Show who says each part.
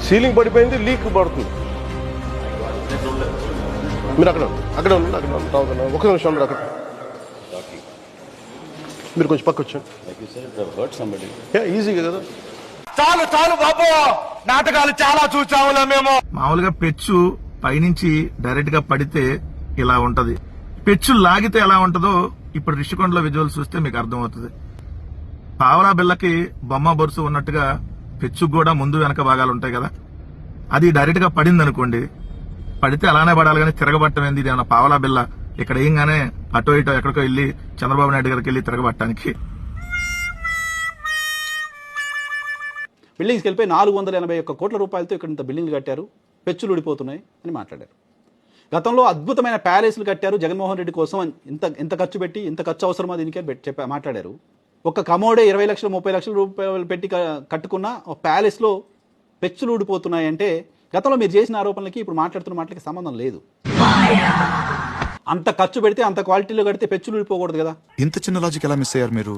Speaker 1: Ceiling పడిపోయింది, leak పడుతుంది. మీరు అక్కడ ఒక నిమిషం ఉండరు అక్కడ. మీరు కొంచెం పక్క వచ్చాను. ఈజీగా కదా.
Speaker 2: చాలు చాలు బాబు, నాటకాలు చాలా చూసాములే మేము.
Speaker 3: మామూలుగా పెచ్చు పైనుంచి డైరెక్ట్ గా పడితే ఇలా ఉంటది, పెచ్చు లాగితే ఎలా ఉంటదో ఇప్పుడు రిషికొండలో విజువల్ చూస్తే మీకు అర్థమవుతుంది. పావలా బిళ్ళకి బొమ్మ బొరుసు ఉన్నట్టుగా పెచ్చు కూడా ముందు వెనక భాగాలు ఉంటాయి కదా, అది డైరెక్ట్ గా పడింది అనుకోండి, పడితే అలానే పడాలి కానీ తిరగబట్టం ఏంది, ఇది ఏమన్నా పావలా బిళ్ళ ఇక్కడ ఏంగానే అటో ఇటో ఎక్కడికో వెళ్ళి చంద్రబాబు నాయుడు గారికి వెళ్ళి తిరగబట్టడానికి.
Speaker 4: బిల్డింగ్స్కి వెళ్ళిపోయి 481 కోట్ల రూపాయలతో ఇక్కడ ఇంత బిల్డింగ్లు కట్టారు, పెచ్చులు ఊడిపోతున్నాయి అని మాట్లాడారు. గతంలో అద్భుతమైన ప్యాలెస్లు కట్టారు జగన్మోహన్ రెడ్డి కోసం, ఇంత ఖర్చు పెట్టి, ఇంత ఖర్చు అవసరమా దీనికే మాట్లాడారు. ఒక కమోడే 20 లక్షలు 30 లక్షల రూపాయలు పెట్టి కట్టుకున్న ఒక ప్యాలెస్లో పెచ్చులు ఊడిపోతున్నాయంటే గతంలో మీరు చేసిన ఆరోపణలకి ఇప్పుడు మాట్లాడుతున్న మాటలకి సంబంధం లేదు. అంత ఖర్చు పెడితే అంత క్వాలిటీలో కడితే పెచ్చులు ఊడిపోకూడదు కదా.
Speaker 5: ఇంత చిన్న లాజిక్ ఎలా మిస్ అయ్యారు మీరు?